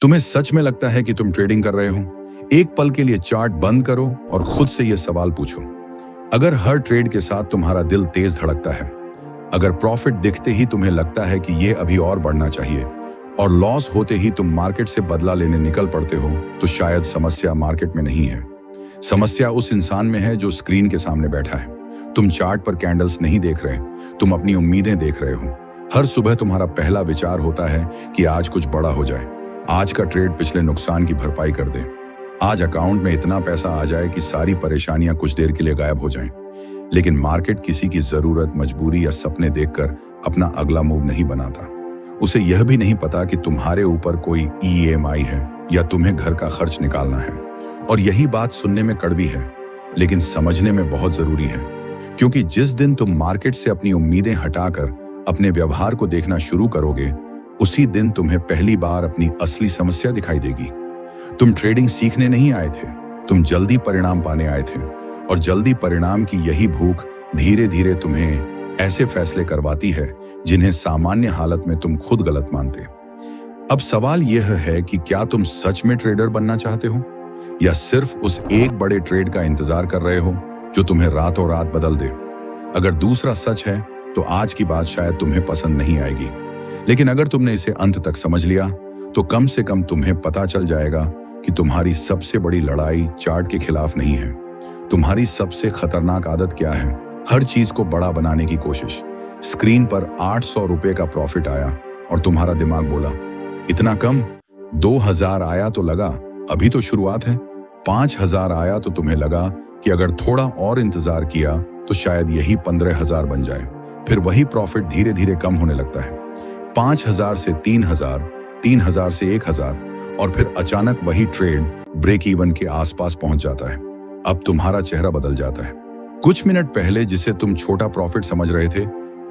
तुम्हें सच में लगता है कि तुम ट्रेडिंग कर रहे हो? एक पल के लिए चार्ट बंद करो और खुद से यह सवाल पूछो। अगर हर ट्रेड के साथ तुम्हारा दिल तेज धड़कता है, अगर प्रॉफिट दिखते ही तुम्हें लगता है कि यह अभी और बढ़ना चाहिए और लॉस होते ही तुम मार्केट से बदला लेने निकल पड़ते हो, तो शायद समस्या मार्केट में नहीं है। समस्या उस इंसान में है जो स्क्रीन के सामने बैठा है। तुम चार्ट पर कैंडल्स नहीं देख रहे, तुम अपनी उम्मीदें देख रहे हो। हर सुबह तुम्हारा पहला विचार होता है कि आज कुछ बड़ा हो जाए, आज का ट्रेड पिछले नुकसान की भरपाई कर दे, आज अकाउंट में इतना पैसा आ जाए कि सारी परेशानियां कुछ देर के लिए गायब हो जाएं। लेकिन मार्केट किसी की जरूरत, मजबूरी या सपने देखकर अपना अगला मूव नहीं बनाता। उसे यह भी नहीं पता कि तुम्हारे ऊपर कोई ईएमआई है या तुम्हें घर का खर्च निकालना है। और यही बात सुनने में कड़वी है, लेकिन समझने में बहुत जरूरी है, क्योंकि जिस दिन तुम मार्केट से अपनी उम्मीदें हटाकर अपने व्यवहार को देखना शुरू करोगे, उसी दिन तुम्हें पहली बार अपनी असली समस्या दिखाई देगी। तुम ट्रेडिंग सीखने नहीं आए थे, तुम जल्दी परिणाम पाने आए थे, और जल्दी परिणाम की यही भूख धीरे धीरे तुम्हें ऐसे फैसले करवाती है जिन्हें सामान्य हालत में तुम खुद गलत मानते। अब सवाल यह है कि क्या तुम सच में ट्रेडर बनना चाहते हो, या सिर्फ उस एक बड़े ट्रेड का इंतजार कर रहे हो जो तुम्हें रातों रात बदल दे। अगर दूसरा सच है तो आज की बात शायद तुम्हें पसंद नहीं आएगी, लेकिन अगर तुमने इसे अंत तक समझ लिया तो कम से कम तुम्हें पता चल जाएगा कि तुम्हारी सबसे बड़ी लड़ाई चार्ट के खिलाफ नहीं है। तुम्हारी सबसे खतरनाक आदत क्या है? हर चीज को बड़ा बनाने की कोशिश। स्क्रीन पर 800 रुपए का प्रॉफिट आया और तुम्हारा दिमाग बोला, इतना कम? 2000 आया तो लगा अभी तो शुरुआत है। 5000 आया तो तुम्हें लगा कि अगर थोड़ा और इंतजार किया तो शायद यही 15000 बन जाए। फिर वही प्रॉफिट धीरे धीरे कम होने लगता है। 5000 से 3000, 3000 से 1000, और फिर अचानक वही ट्रेड ब्रेक इवन के आसपास पहुंच जाता है। अब तुम्हारा चेहरा बदल जाता है। कुछ मिनट पहले जिसे तुम छोटा प्रॉफिट समझ रहे थे,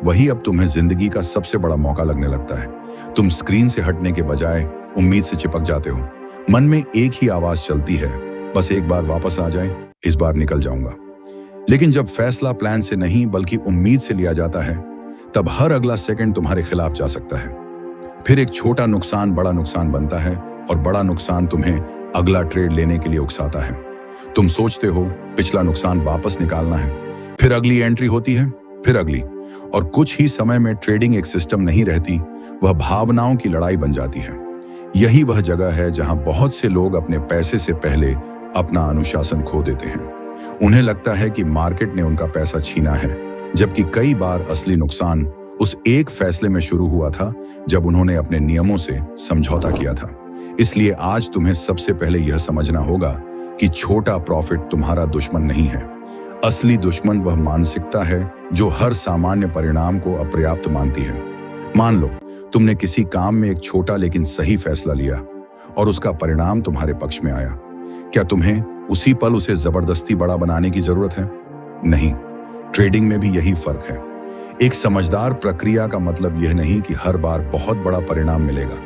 वही अब तुम्हें जिंदगी का सबसे बड़ा मौका लगने लगता है। तुम स्क्रीन से हटने के बजाय उम्मीद से चिपक जाते हो। मन में एक ही आवाज चलती है, बस एक बार वापस आ जाए, इस बार निकल जाऊंगा। लेकिन जब फैसला प्लान से नहीं बल्कि उम्मीद से लिया जाता है, तब हर अगला सेकंड तुम्हारे खिलाफ जा सकता है। फिर एक छोटा नुकसान बड़ा नुकसान बनता है, और बड़ा नुकसान तुम्हें अगला ट्रेड लेने के लिए उकसाता है। तुम सोचते हो पिछला नुकसान वापस निकालना है, फिर अगली एंट्री होती है, फिर अगली, और कुछ ही समय में ट्रेडिंग एक सिस्टम नहीं रहती, वह भावनाओं की लड़ाई बन जाती है। यही वह जगह है जहां बहुत से लोग अपने पैसे से पहले अपना अनुशासन खो देते हैं। उन्हें लगता है कि मार्केट ने उनका पैसा छीना है, जबकि कई बार असली नुकसान उस एक फैसले में शुरू हुआ था जब उन्होंने अपने नियमों से समझौता किया था। इसलिए आज तुम्हें सबसे पहले यह समझना होगा कि छोटा प्रॉफिट तुम्हारा दुश्मन नहीं है। असली दुश्मन वह मानसिकता है जो हर सामान्य परिणाम को अपर्याप्त मानती है। मान लो तुमने किसी काम में एक छोटा लेकिन सही फैसला लिया और उसका परिणाम तुम्हारे पक्ष में आया। क्या तुम्हें उसी पल उसे जबरदस्ती बड़ा बनाने की जरूरत है? नहीं। ट्रेडिंग में भी यही फर्क है। एक समझदार प्रक्रिया का मतलब यह नहीं कि हर बार बहुत बड़ा परिणाम मिलेगा।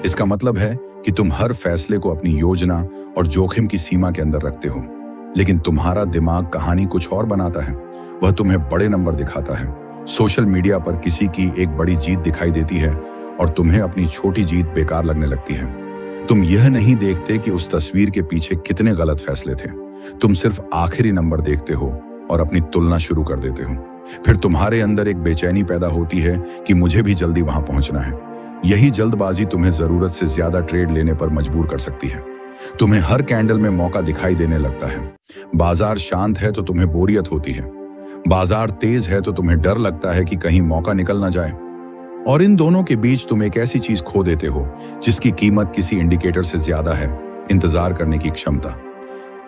इसका मतलब है कि तुम हर फैसले को अपनी योजना और जोखिम की सीमा के अंदर रखते हो। लेकिन तुम्हारा दिमाग कहानी कुछ और बनाता है। वह तुम्हें बड़े नंबर दिखाता है। सोशल मीडिया पर किसी की एक बड़ी जीत दिखाई देती है और तुम्हें अपनी छोटी जीत बेकार लगने लगती है। तुम यह नहीं देखते कि उस तस्वीर के पीछे कितने गलत फैसले थे। तुम सिर्फ आखिरी नंबर देखते हो और अपनी तुलना शुरू कर देते हो। फिर तुम्हारे अंदर एक बेचैनी पैदा होती है कि मुझे भी जल्दी वहां पहुंचना है। यही जल्दबाजी तुम्हें जरूरत से ज्यादा ट्रेड लेने पर मजबूर कर सकती है। तुम्हें हर कैंडल में मौका दिखाई देने लगता है। बाजार शांत है तो तुम्हें बोरियत होती है। बाजार तेज है तो तुम्हें डर लगता है कि कहीं मौका निकल ना जाए। और इन दोनों के बीच तुम एक ऐसी चीज खो देते हो जिसकी कीमत किसी इंडिकेटर से ज्यादा है, इंतजार करने की क्षमता।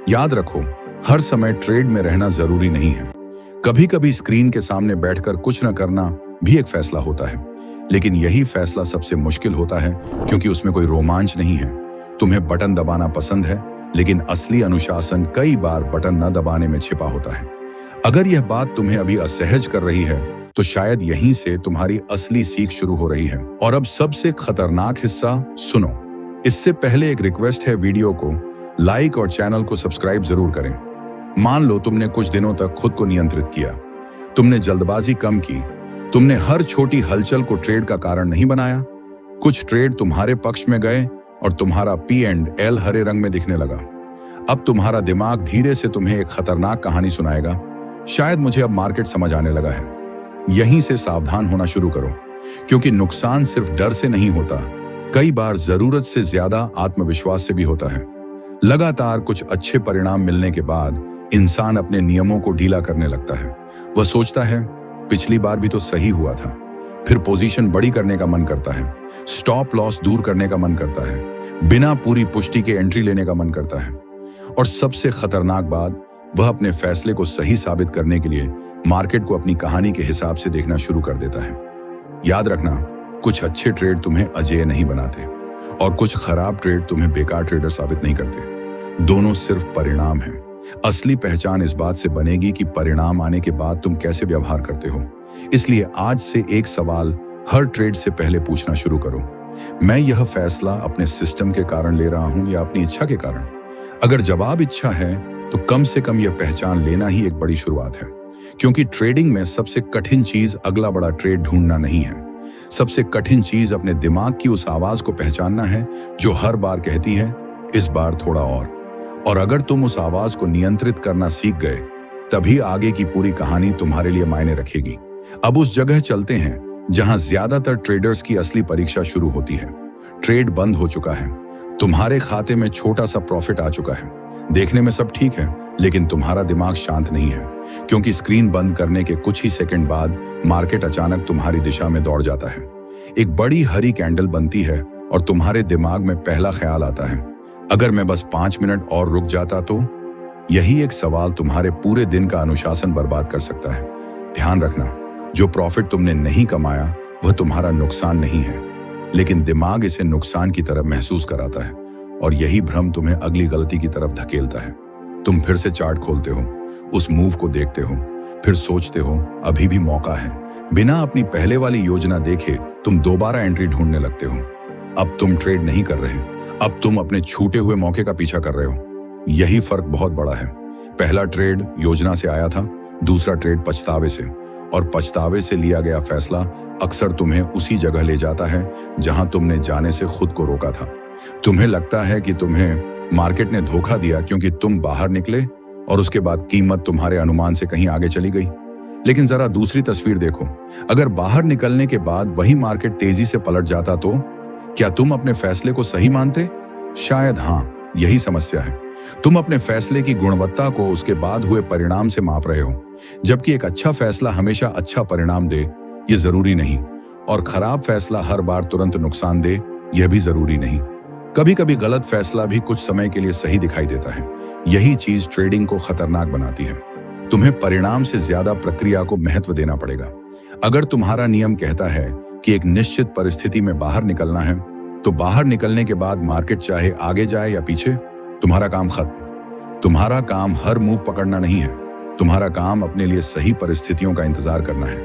याद रखो, हर समय ट्रेड में रहना जरूरी नहीं है। कभी कभी स्क्रीन के सामने बैठकर कुछ न करना भी एक फैसला होता है, लेकिन यही फैसला सबसे मुश्किल होता है क्योंकि उसमें कोई रोमांच नहीं है। तुम्हें बटन दबाना पसंद है, लेकिन असली अनुशासन कई बार बटन न दबाने में छिपा होता है। अगर यह बात तुम्हें अभी असहज कर रही है तो शायद यहीं से तुम्हारी असली सीख शुरू हो रही है। और अब सबसे खतरनाक हिस्सा सुनो। इससे पहले एक रिक्वेस्ट है, वीडियो को लाइक और चैनल को सब्सक्राइब जरूर करें। मान लो तुमने कुछ दिनों तक खुद को नियंत्रित किया, तुमने जल्दबाजी कम की, तुमने हर छोटी हलचल को ट्रेड का कारण नहीं बनाया। कुछ ट्रेड तुम्हारे पक्ष में गए और तुम्हारा P&L हरे रंग में दिखने लगा। अब तुम्हारा दिमाग धीरे से तुम्हें एक खतरनाक कहानी सुनाएगा, शायद मुझे अब मार्केट समझ आने लगा है। यहीं से सावधान होना शुरू करो, क्योंकि नुकसान सिर्फ डर से नहीं होता, कई बार जरूरत से ज्यादा आत्मविश्वास से भी होता है। लगातार कुछ अच्छे परिणाम मिलने के बाद इंसान अपने नियमों को ढीला करने लगता है। वह सोचता है पिछली बार भी तो सही हुआ था। फिर पोजीशन बड़ी करने का मन करता है, स्टॉप लॉस दूर करने का मन करता है, बिना पूरी पुष्टि के एंट्री लेने का मन करता है। और सबसे खतरनाक बात, वह अपने फैसले को सही साबित करने के लिए मार्केट को अपनी कहानी के हिसाब से देखना शुरू कर देता है। याद रखना, कुछ अच्छे ट्रेड तुम्हें अजेय नहीं बनाते और कुछ खराब ट्रेड तुम्हें बेकार ट्रेडर साबित नहीं करते। दोनों सिर्फ परिणाम हैं। असली पहचान इस बात से बनेगी कि परिणाम आने के बाद तुम कैसे व्यवहार करते हो। इसलिए आज से एक सवाल हर ट्रेड से पहले पूछना शुरू करो, मैं यह फैसला अपने सिस्टम के कारण ले रहा हूं या अपनी इच्छा के कारण? अगर जवाब इच्छा है तो कम से कम यह पहचान लेना ही एक बड़ी शुरुआत है। क्योंकि ट्रेडिंग में सबसे कठिन चीज अगला बड़ा ट्रेड ढूंढना नहीं है। सबसे कठिन चीज अपने दिमाग की उस आवाज को पहचानना है जो हर बार कहती है इस बार थोड़ा और अगर तुम उस आवाज को नियंत्रित करना सीख गए, तभी आगे की पूरी कहानी तुम्हारे लिए मायने रखेगी। अब उस जगह चलते हैं जहां ज्यादातर ट्रेडर्स की असली परीक्षा शुरू होती है। ट्रेड बंद हो चुका है, तुम्हारे खाते में छोटा सा प्रॉफिट आ चुका है, देखने में सब ठीक है, लेकिन तुम्हारा दिमाग शांत नहीं है, क्योंकि स्क्रीन बंद करने के कुछ ही सेकंड बाद मार्केट अचानक तुम्हारी दिशा में दौड़ जाता है। एक बड़ी हरी कैंडल बनती है और तुम्हारे दिमाग में पहला ख्याल आता है, अगर मैं बस 5 मिनट और रुक जाता तो? यही एक सवाल तुम्हारे पूरे दिन का अनुशासन बर्बाद कर सकता है। ध्यान रखना, जो प्रॉफिट तुमने नहीं कमाया वह तुम्हारा नुकसान नहीं है, लेकिन दिमाग इसे नुकसान की तरफ महसूस कराता है और यही भ्रम तुम्हें अगली गलती की तरफ धकेलता है। तुम फिर से चार्ट खोलते हो, उस मूव को देखते हो, फिर सोचते हो अभी भी मौका है। बिना अपनी पहले वाली योजना देखे तुम दोबारा एंट्री ढूंढने लगते हो। अब तुम ट्रेड नहीं कर रहे, अब तुम अपने छूटे हुए मौके का पीछा कर रहे हो। यही फर्क बहुत बड़ा है। पहला ट्रेड योजना से आया था, दूसरा ट्रेड पछतावे से, और पछतावे से लिया गया फैसला अक्सर तुम्हें उसी जगह ले जाता है जहां तुमने जाने से खुद को रोका था। तुम्हें लगता है कि तुम्हें मार्केट ने धोखा दिया क्योंकि तुम बाहर निकले और उसके बाद कीमत तुम्हारे अनुमान से कहीं आगे चली गई। लेकिन जरा दूसरी तस्वीर देखो, अगर बाहर निकलने के बाद वही मार्केट तेजी से पलट जाता तो क्या तुम अपने फैसले को सही मानते? शायद हाँ, यही समस्या है। तुम अपने फैसले की गुणवत्ता को उसके बाद हुए परिणाम से माप रहे हो, जबकि एक अच्छा फैसला हमेशा अच्छा परिणाम दे ये जरूरी नहीं, और खराब फैसला हर बार तुरंत नुकसान दे यह भी जरूरी नहीं। कभी कभी गलत फैसला भी कुछ समय के लिए सही दिखाई देता है। यही चीज ट्रेडिंग को खतरनाक बनाती है। तुम्हें परिणाम से ज्यादा प्रक्रिया को महत्व देना पड़ेगा। अगर तुम्हारा नियम कहता है कि एक निश्चित परिस्थिति में बाहर निकलना है, तो बाहर निकलने के बाद मार्केट चाहे आगे जाए या पीछे, तुम्हारा काम खत्म। तुम्हारा काम हर मूव पकड़ना नहीं है, तुम्हारा काम अपने लिए सही परिस्थितियों का इंतजार करना है।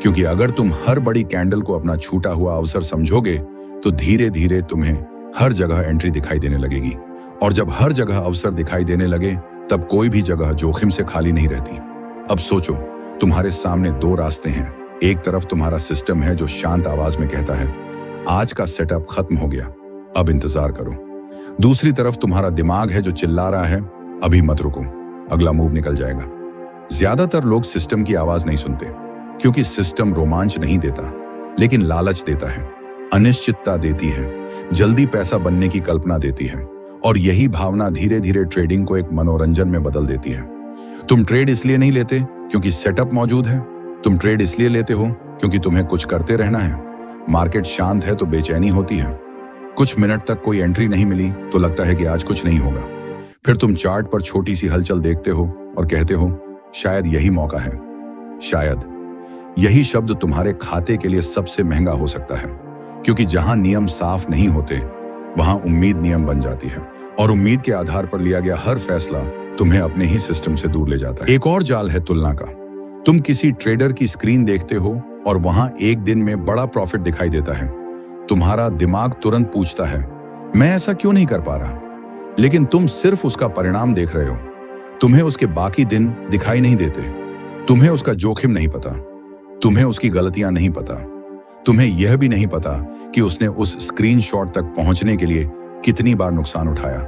क्योंकि अगर तुम हर बड़ी कैंडल को अपना छूटा हुआ अवसर समझोगे, तो धीरे धीरे तुम्हें हर जगह एंट्री दिखाई देने लगेगी, और जब हर जगह अवसर दिखाई देने लगे, तब कोई भी जगह जोखिम से खाली नहीं रहती। अब सोचो, तुम्हारे सामने दो रास्ते हैं। एक तरफ तुम्हारा सिस्टम है जो शांत आवाज में कहता है आज का सेटअप खत्म हो गया, अब इंतजार करो। दूसरी तरफ तुम्हारा दिमाग है जो चिल्ला रहा है अभी मत रुको, अगला मूव निकल जाएगा। ज्यादातर लोग सिस्टम की आवाज नहीं सुनते, क्योंकि सिस्टम रोमांच नहीं देता, लेकिन लालच देता है, अनिश्चितता देती है, जल्दी पैसा बनने की कल्पना देती है, और यही भावना धीरे धीरे ट्रेडिंग को एक मनोरंजन में बदल देती है। तुम ट्रेड इसलिए नहीं लेते क्योंकि सेटअप मौजूद है, तुम ट्रेड इसलिए लेते हो क्योंकि तुम्हें कुछ करते रहना है। मार्केट शांत है तो बेचैनी होती है, कुछ मिनट तक कोई एंट्री नहीं मिली तो लगता है कि आज कुछ नहीं होगा। फिर तुम चार्ट पर छोटी सी हलचल देखते हो और कहते हो शायद यही मौका है। शायद यही शब्द तुम्हारे खाते के लिए सबसे महंगा हो सकता है, क्योंकि जहां नियम साफ नहीं होते वहां उम्मीद नियम बन जाती है, और उम्मीद के आधार पर लिया गया हर फैसला तुम्हें अपने ही सिस्टम से दूर ले जाता है। एक और जाल है तुलना का। तुम किसी ट्रेडर की स्क्रीन देखते हो और वहां एक दिन में बड़ा प्रॉफिट दिखाई देता है। तुम्हारा दिमाग तुरंत पूछता है मैं ऐसा क्यों नहीं कर पा रहा, लेकिन तुम सिर्फ उसका परिणाम देख रहे हो। तुम्हें उसके बाकी दिन दिखाई नहीं देते, तुम्हें उसका जोखिम नहीं पता, तुम्हें उसकी गलतियां नहीं पता, तुम्हें यह भी नहीं पता कि उसने उस स्क्रीनशॉट तक पहुंचने के लिए कितनी बार नुकसान उठाया।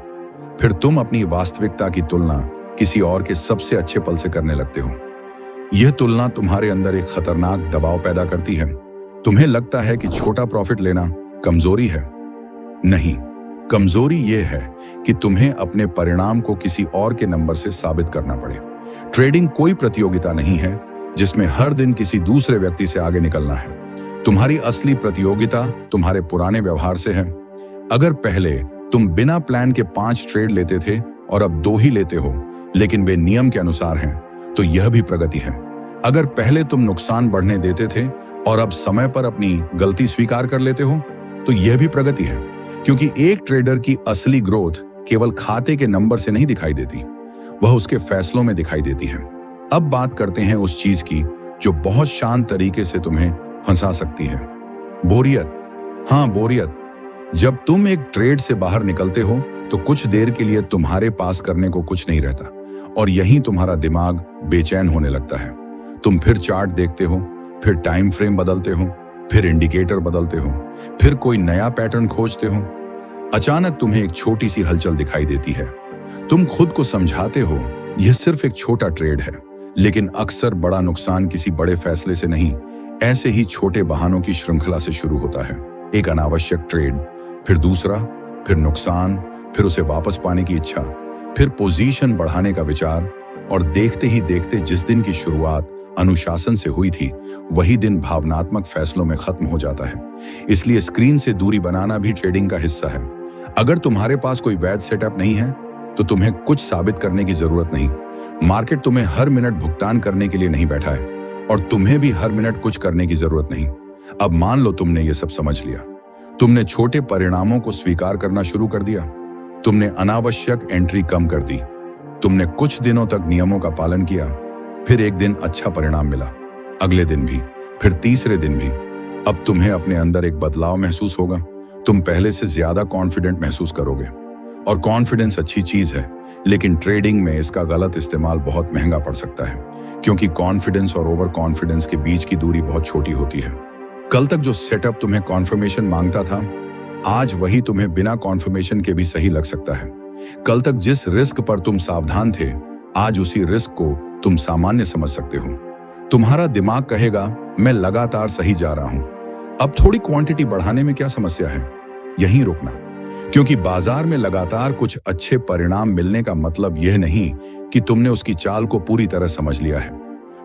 फिर तुम अपनी वास्तविकता की तुलना किसी और के सबसे अच्छे पल से करने लगते हो। यह तुलना तुम्हारे अंदर एक खतरनाक दबाव पैदा करती है। तुम्हें लगता है कि छोटा प्रॉफिट लेना कमजोरी है। नहीं, कमजोरी यह है कि तुम्हें अपने परिणाम को किसी और के नंबर से साबित करना पड़े। ट्रेडिंग कोई प्रतियोगिता नहीं है जिसमें हर दिन किसी दूसरे व्यक्ति से आगे निकलना है। तुम्हारी असली प्रतियोगिता तुम्हारे पुराने व्यवहार से है। अगर पहले तुम बिना प्लान के 5 ट्रेड लेते थे और अब 2 ही लेते हो, लेकिन वे नियम के अनुसार हैं, तो यह भी प्रगति है। अगर पहले तुम नुकसान बढ़ने देते थे और अब समय पर अपनी गलती स्वीकार कर लेते हो, तो यह भी प्रगति है। क्योंकि एक ट्रेडर की असली ग्रोथ केवल खाते के नंबर से नहीं दिखाई देती, वह उसके फैसलों में दिखाई देती है। अब बात करते हैं उस चीज की जो बहुत शांत तरीके से तुम्हें फंसा सकती है, बोरियत। हाँ, बोरियत। जब तुम एक ट्रेड से बाहर निकलते हो तो कुछ देर के लिए तुम्हारे पास करने को कुछ नहीं रहता और यहीं तुम्हारा दिमाग बेचैन होने लगता है। तुम फिर चार्ट देखते हो, फिर टाइम फ्रेम बदलते हो, फिर इंडिकेटर बदलते हो, फिर कोई नया पैटर्न खोजते हो। अचानक तुम्हें एक छोटी सी हलचल दिखाई देती है। तुम खुद को समझाते हो यह सिर्फ एक छोटा ट्रेड है, लेकिन अक्सर बड़ा नुकसान किसी बड़े फैसले से नहीं, ऐसे ही छोटे बहानों की श्रृंखला से शुरू होता है। एक अनावश्यक ट्रेड, फिर दूसरा, फिर नुकसान, फिर उसे वापस पाने की इच्छा, फिर पोजीशन बढ़ाने का विचार, और देखते ही देखते जिस दिन की शुरुआत अनुशासन से हुई थी, वही दिन भावनात्मक फैसलों में खत्म हो जाता है। इसलिए स्क्रीन से दूरी बनाना भी ट्रेडिंग का हिस्सा है। अगर तुम्हारे पास कोई वैध सेटअप नहीं है, तो तुम्हें कुछ साबित करने की जरूरत नहीं। मार्केट तुम्हें हर मिनट भुगतान करने के लिए नहीं बैठा है और तुम्हें भी हर मिनट कुछ करने की जरूरत नहीं। अब मान लो तुमने ये सब समझ लिया। तुमने छोटे परिणामों को स्वीकार करना शुरू कर दिया। तुमने अनावश्यक एंट्री कम कर दी। तुमने कुछ दिनों तक नियमों का पालन किया। फिर एक दिन अच्छा परिणाम मिला, अगले दिन भी, फिर तीसरे दिन भी। अब तुम्हें अपने अंदर एक बदलाव महसूस होगा। तुम पहले से ज्यादा कॉन्फिडेंट महसूस करोगे। और कॉन्फिडेंस अच्छी चीज है, लेकिन ट्रेडिंग में इसका गलत इस्तेमाल बहुत महंगा पड़ सकता है, क्योंकि कॉन्फिडेंस और ओवर कॉन्फिडेंस के बीच की दूरी बहुत छोटी होती है। कल तक जो सेटअप तुम्हें कॉन्फर्मेशन मांगता था, आज वही तुम्हें बिना कॉन्फर्मेशन के भी सही लग सकता है। कल तक जिस रिस्क पर तुम सावधान थे, आज उसी रिस्क को तुम सामान्य समझ सकते हो। तुम्हारा दिमाग कहेगा, मैं लगातार सही जा रहा हूं, अब थोड़ी क्वांटिटी बढ़ाने में क्या समस्या है। यहीं रुकना, क्योंकि बाजार में लगातार कुछ अच्छे परिणाम मिलने का मतलब यह नहीं कि तुमने उसकी चाल को पूरी तरह समझ लिया है।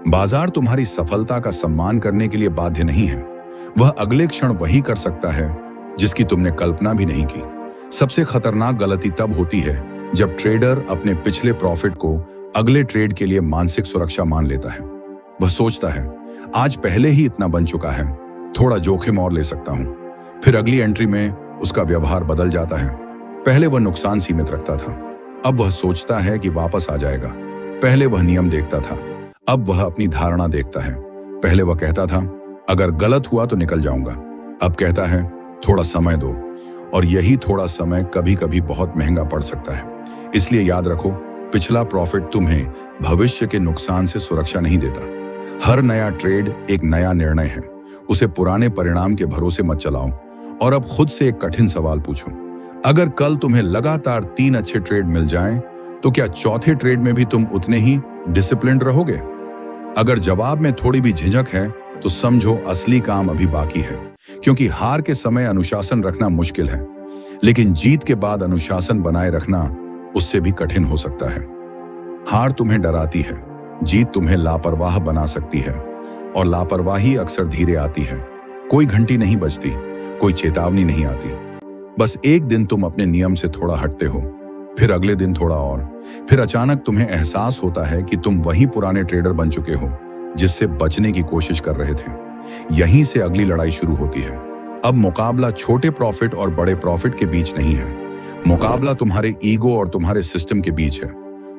बाजार तुम्हारी सफलता का सम्मान करने के लिए बाध्य नहीं है। वह अगले क्षण वही कर सकता है जिसकी तुमने कल्पना भी नहीं की। सबसे खतरनाक गलती तब होती है जब ट्रेडर अपने पिछले प्रॉफिट को अगले ट्रेड के लिए मानसिक सुरक्षा मान लेता है। वह सोचता है, आज पहले ही इतना बन चुका है, थोड़ा जोखिम और ले सकता हूं। फिर अगली एंट्री में उसका व्यवहार बदल जाता है। पहले वह नुकसान सीमित रखता था, अब वह सोचता है कि वापस आ जाएगा। पहले वह नियम देखता था, अब वह अपनी धारणा देखता है। पहले वह कहता था, अगर गलत हुआ तो निकल जाऊंगा, अब कहता है थोड़ा समय दो। और यही थोड़ा समय कभी कभी बहुत महंगा पड़ सकता है। इसलिए याद रखो, पिछला प्रॉफिट तुम्हें भविष्य के नुकसान से सुरक्षा नहीं देता। हर नया ट्रेड एक नया निर्णय है। उसे पुराने परिणाम के भरोसे मत चलाओ। और अब खुद से एक कठिन सवाल पूछो, अगर कल तुम्हें लगातार 3 अच्छे ट्रेड मिल जाएं, तो क्या चौथे ट्रेड में भी तुम उतने ही डिसिप्लिन्ड रहोगे? अगर जवाब में थोड़ी भी झिझक है, तो समझो असली काम अभी बाकी है। क्योंकि हार के समय अनुशासन रखना मुश्किल है, लेकिन जीत के बाद अनुशासन बनाए रखना उससे भी कठिन हो सकता है। हार तुम्हें डराती है, जीत तुम्हें लापरवाह बना सकती है, और लापरवाही अक्सर धीरे आती है। कोई घंटी नहीं बजती, कोई चेतावनी नहीं आती। बस एक दिन तुम अपने नियम से थोड़ा हटते हो, फिर अगले दिन थोड़ा और, फिर अचानक तुम्हें एहसास होता है कि तुम वही पुराने ट्रेडर बन चुके हो जिससे बचने की कोशिश कर रहे थे। यहीं से अगली लड़ाई शुरू होती है। अब मुकाबला छोटे प्रॉफिट और बड़े प्रॉफिट के बीच नहीं है। मुकाबला तुम्हारे ईगो और तुम्हारे सिस्टम के बीच है।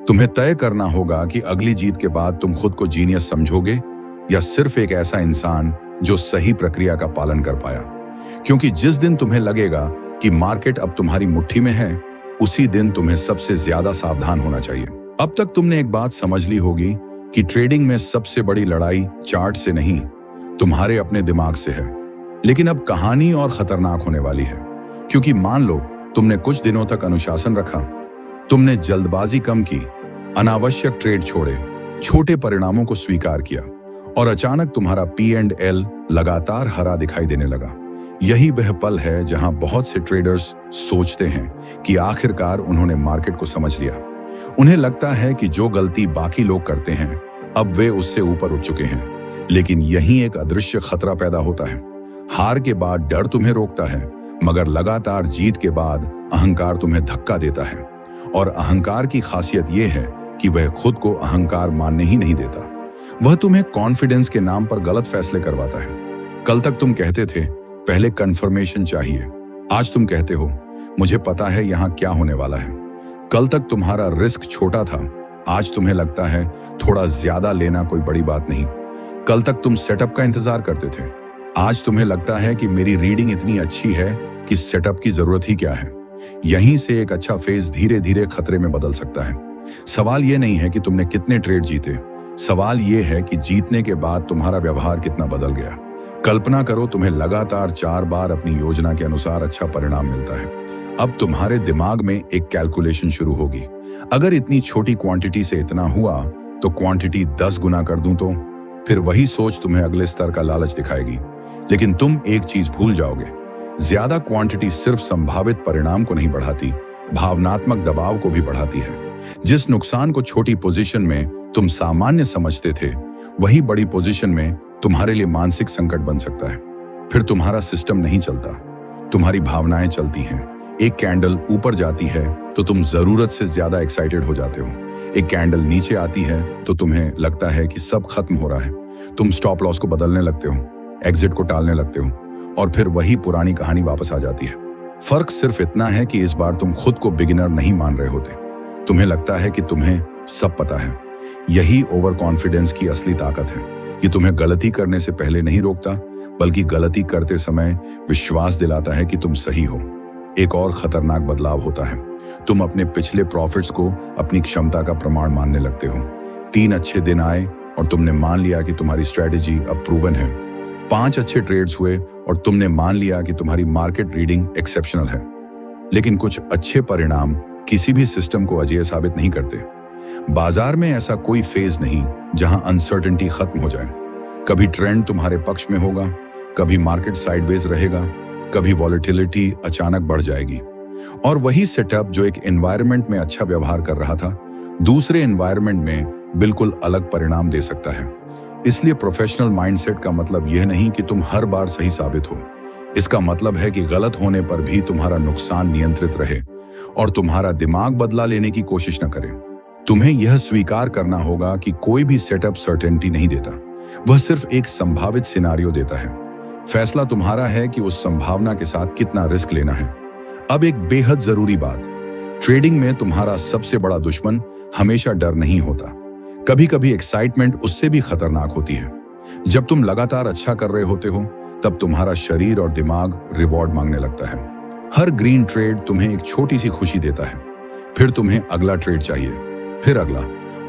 तुम्हें तय करना होगा कि अगली जीत के बाद तुम खुद को जीनियस समझोगे या सिर्फ एक ऐसा इंसान जो सही प्रक्रिया का पालन कर पाया। क्योंकि जिस दिन तुम्हें लगेगा कि मार्केट अब तुम्हारी मुट्ठी में है, उसी दिन तुम्हें सबसे ज्यादा सावधान होना चाहिए। अब तक तुमने एक बात समझ ली होगी कि ट्रेडिंग में सबसे बड़ी लड़ाई चार्ट से नहीं, तुम्हारे अपने दिमाग से है। लेकिन अब कहानी और खतरनाक होने वाली है, क्योंकि मान लो तुमने कुछ दिनों तक अनुशासन रखा, तुमने जल्दबाजी कम की, अनावश्यक ट्रेड छोड़े, छोटे परिणामों को स्वीकार किया और अचानक तुम्हारा P&L लगातार हरा दिखाई देने लगा। यही वह पल है जहां बहुत से ट्रेडर्स सोचते हैं कि आखिरकार उन्होंने मार्केट को समझ लिया। उन्हें लगता है कि जो गलती बाकी लोग करते हैं अब वे उससे ऊपर उठ चुके हैं, लेकिन यही एक अदृश्य खतरा पैदा होता है। हार के बाद डर तुम्हें रोकता है, मगर लगातार जीत के बाद अहंकार तुम्हें धक्का देता है। और अहंकार की खासियत यह है कि वह खुद को अहंकार मानने ही नहीं देता। वह तुम्हें कॉन्फिडेंस के नाम पर गलत फैसले करवाता है। कल तक तुम कहते थे पहले कंफर्मेशन चाहिए, आज तुम कहते हो मुझे पता है यहां क्या होने वाला है। कल तक तुम्हारा रिस्क छोटा था, आज तुम्हें लगता है थोड़ा ज्यादा लेना कोई बड़ी बात नहीं। कल तक तुम सेटअप का इंतजार करते थे, आज तुम्हें लगता है कि मेरी रीडिंग इतनी अच्छी है कि सेटअप की जरूरत ही क्या है। यहीं से एक अच्छा फेज धीरे धीरे खतरे में बदल सकता है। सवाल यह नहीं है कि तुमने कितने ट्रेड जीते, सवाल यह है कि जीतने के बाद तुम्हारा व्यवहार कितना बदल गया। कल्पना करो तुम्हें लगातार 4 बार अपनी योजना के अनुसार अच्छा परिणाम मिलता है। अब तुम्हारे दिमाग में एक कैलकुलेशन शुरू होगी, अगर इतनी छोटी क्वांटिटी से इतना हुआ तो क्वांटिटी 10 गुना कर दूं तो। फिर वही सोच तुम्हें अगले स्तर का लालच दिखाएगी, लेकिन तुम एक चीज भूल जाओगे, ज्यादा क्वांटिटी सिर्फ संभावित परिणाम को नहीं बढ़ाती, भावनात्मक दबाव को भी बढ़ाती है। जिस नुकसान को छोटी पोजीशन में तुम सामान्य समझते थे, वही बड़ी पोजीशन में तुम्हारे लिए मानसिक संकट बन सकता है। फिर तुम्हारा सिस्टम नहीं चलता, तुम्हारी भावनाएं चलती हैं। एक कैंडल ऊपर जाती है तो तुम जरूरत से ज्यादा एक्साइटेड हो जाते हो, एक कैंडल नीचे आती है तो तुम्हें लगता है कि सब खत्म हो रहा है। तुम स्टॉप लॉस को बदलने लगते हो, एग्जिट को टालने लगते हो, और फिर वही पुरानी कहानी वापस आ जाती है। फर्क सिर्फ इतना है कि इस बार तुम खुद को बिगिनर नहीं मान रहे होते, तुम्हें लगता है कि तुम्हें सब पता है। यही ओवर कॉन्फिडेंस की असली ताकत है, कि तुम्हें गलती करने से पहले नहीं रोकता, बल्कि गलती करते समय विश्वास दिलाता है कि तुम सही हो। एक और खतरनाक बदलाव होता है, तुम अपने पिछले प्रॉफिट्स को अपनी क्षमता का प्रमाण मानने लगते हो। 3 अच्छे दिन आए और तुमने मान लिया कि तुम्हारी स्ट्रेटेजी अब प्रूवन है। 5 अच्छे ट्रेड्स हुए और तुमने मान लिया कि तुम्हारी मार्केट रीडिंग एक्सेप्शनल है। लेकिन कुछ अच्छे परिणाम किसी भी सिस्टम को अजेय साबित नहीं करते। बाजार में ऐसा कोई फेज नहीं जहां अनसर्टेनिटी खत्म हो जाए। कभी ट्रेंड तुम्हारे पक्ष में होगा, कभी मार्केट साइडवेज रहेगा, कभी वॉलेटिलिटी अचानक बढ़ जाएगी। और वही सेटअप जो एक एनवायरनमेंट में अच्छा व्यवहार कर रहा था, दूसरे एनवायरनमेंट में बिल्कुल अलग परिणाम दे सकता है। इसलिए प्रोफेशनल माइंडसेट का मतलब यह नहीं कि तुम हर बार सही साबित हो। इसका मतलब है कि गलत होने पर भी तुम्हारा नुकसान नियंत्रित रहे और तुम्हारा दिमाग बदला लेने की कोशिश न करे। तुम्हें यह स्वीकार करना होगा कि कोई भी सेटअप सर्टेनिटी नहीं देता, वह सिर्फ एक संभावित सिनारियो देता है। फैसला तुम्हारा है कि उस संभावना के साथ कितना रिस्क लेना है। अब एक बेहद जरूरी बात, ट्रेडिंग में तुम्हारा सबसे बड़ा दुश्मन हमेशा डर नहीं होता। कभी कभी एक्साइटमेंट उससे भी खतरनाक होती है। जब तुम लगातार अच्छा कर रहे होते हो, तब तुम्हारा शरीर और दिमाग रिवॉर्ड मांगने लगता है। हर ग्रीन ट्रेड तुम्हें एक छोटी सी खुशी देता है, फिर तुम्हें अगला ट्रेड चाहिए, फिर अगला,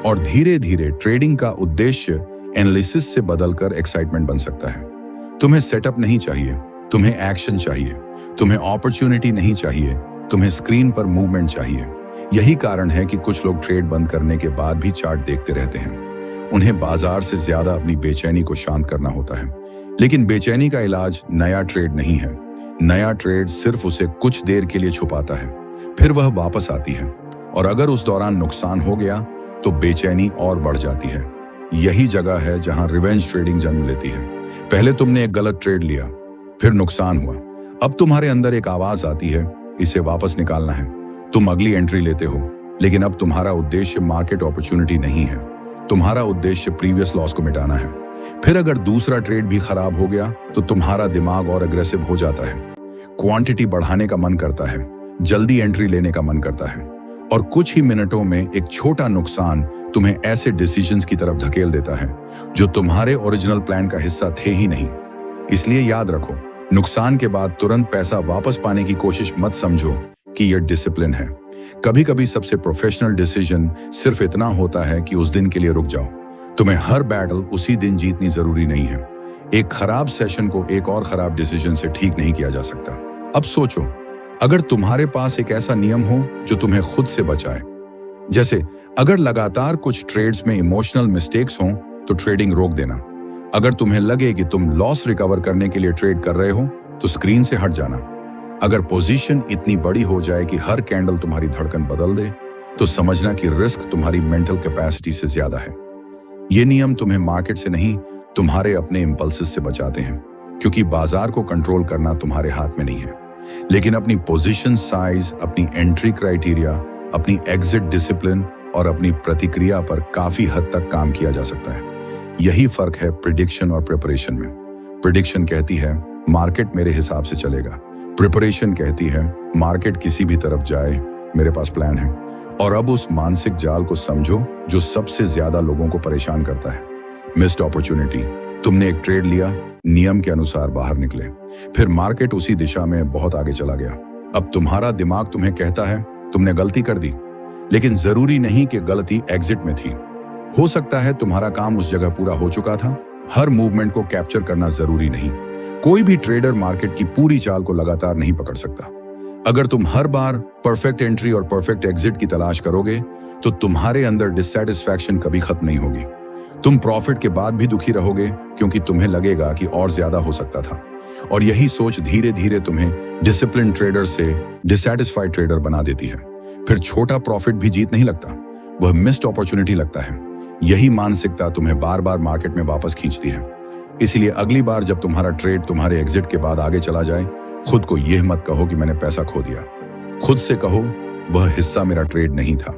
और धीरे धीरे ट्रेडिंग का उद्देश्य एनालिसिस से बदलकर एक्साइटमेंट बन सकता है। तुम्हें सेटअप नहीं चाहिए, तुम्हें एक्शन चाहिए। तुम्हें अपॉर्चुनिटी नहीं चाहिए, तुम्हें स्क्रीन पर मूवमेंट चाहिए। यही कारण है कि कुछ लोग ट्रेड बंद करने के बाद भी चार्ट देखते रहते हैं। उन्हें बाजार से ज्यादा अपनी बेचैनी को शांत करना होता है। लेकिन बेचैनी का इलाज नया ट्रेड नहीं है। नया ट्रेड सिर्फ उसे कुछ देर के लिए छुपाता है, फिर वह वापस आती है, और अगर उस दौरान नुकसान हो गया तो बेचैनी और बढ़ जाती है। यही जगह है जहां रिवेंज ट्रेडिंग जन्म लेती है। पहले तुमने एक गलत ट्रेड लिया, फिर नुकसान हुआ, अब तुम्हारे अंदर एक आवाज आती है, इसे वापस निकालना है। तुम अगली एंट्री लेते हो, लेकिन अब तुम्हारा उद्देश्य मार्केट अपॉर्चुनिटी नहीं है, तुम्हारा उद्देश्य प्रीवियस लॉस को मिटाना है। फिर अगर दूसरा ट्रेड भी खराब हो गया तो तुम्हारा दिमाग और अग्रेसिव हो जाता है। क्वांटिटी बढ़ाने का मन करता है, जल्दी एंट्री लेने का मन करता है, और कुछ ही मिनटों में एक छोटा नुकसान तुम्हें ऐसे डिसीजंस की तरफ धकेल देता है जो तुम्हारे ओरिजिनल प्लान का हिस्सा थे ही नहीं। इसलिए याद रखो, नुकसान के बाद तुरंत पैसा वापस पाने की कोशिश मत समझो कि यह डिसिप्लिन है। कभी कभी सबसे प्रोफेशनल डिसीजन सिर्फ इतना होता है कि उस दिन के लिए रुक जाओ। तुम्हें हर बैटल उसी दिन जीतनी जरूरी नहीं है। एक खराब सेशन को एक और खराब डिसीजन से ठीक नहीं किया जा सकता। अब सोचो, अगर तुम्हारे पास एक ऐसा नियम हो जो तुम्हें खुद से बचाए, जैसे अगर लगातार कुछ ट्रेड्स में इमोशनल मिस्टेक्स हों तो ट्रेडिंग रोक देना। अगर तुम्हें लगे कि तुम लॉस रिकवर करने के लिए ट्रेड कर रहे हो तो स्क्रीन से हट जाना। अगर पोजीशन इतनी बड़ी हो जाए कि हर कैंडल तुम्हारी धड़कन बदल दे तो समझना कि रिस्क तुम्हारी मेंटल कैपेसिटी से ज्यादा है। ये नियम तुम्हें मार्केट से नहीं, तुम्हारे अपने इंपल्सेस से बचाते हैं, क्योंकि बाजार को कंट्रोल करना तुम्हारे हाथ में नहीं है, लेकिन अपनी पोजीशन साइज, अपनी एंट्री क्राइटेरिया, अपनी एग्जिट डिसिप्लिन और अपनी प्रतिक्रिया पर काफी हद तक काम किया जा सकता है। यही फर्क है प्रिडिक्शन और प्रिपरेशन में। प्रिडिक्शन कहती है मार्केट मेरे हिसाब से चलेगा, प्रिपरेशन कहती है मार्केट किसी भी तरफ जाए, मेरे पास प्लान है। और अब उस मानसिक जाल को समझो जो सबसे ज्यादा लोगों को परेशान करता है, मिस्ड अपॉर्चुनिटी। तुमने एक ट्रेड लिया, नियम के अनुसार बाहर निकले, फिर मार्केट उसी दिशा में बहुत आगे चला गया। अब तुम्हारा दिमाग तुम्हें कहता है तुमने गलती कर दी, लेकिन जरूरी नहीं कि गलती एग्जिट में थी। हो सकता है तुम्हारा काम उस जगह पूरा हो चुका था। हर मूवमेंट को कैप्चर करना जरूरी नहीं। कोई भी ट्रेडर मार्केट की पूरी चाल को लगातार नहीं पकड़ सकता। अगर तुम हर बार परफेक्ट एंट्री और परफेक्ट एग्जिट की तलाश करोगे तो तुम्हारे अंदर डिससैटिस्फैक्शन कभी खत्म नहीं होगी। तुम प्रॉफिट के बाद भी दुखी रहोगे क्योंकि तुम्हें लगेगा कि और ज्यादा हो सकता था। और यही सोच धीरे धीरे तुम्हें डिसिप्लिन ट्रेडर से डिससैटिस्फाइड ट्रेडर बना देती है। फिर छोटा प्रॉफिट भी जीत नहीं लगता, वह मिस्ड अपॉर्चुनिटी लगता है। यही मानसिकता तुम्हें बार बार मार्केट में वापस खींचती है। इसलिए अगली बार जब तुम्हारा ट्रेड तुम्हारे एग्जिट के बाद आगे चला जाए, खुद को यह मत कहो कि मैंने पैसा खो दिया। खुद से कहो वह हिस्सा मेरा ट्रेड नहीं था।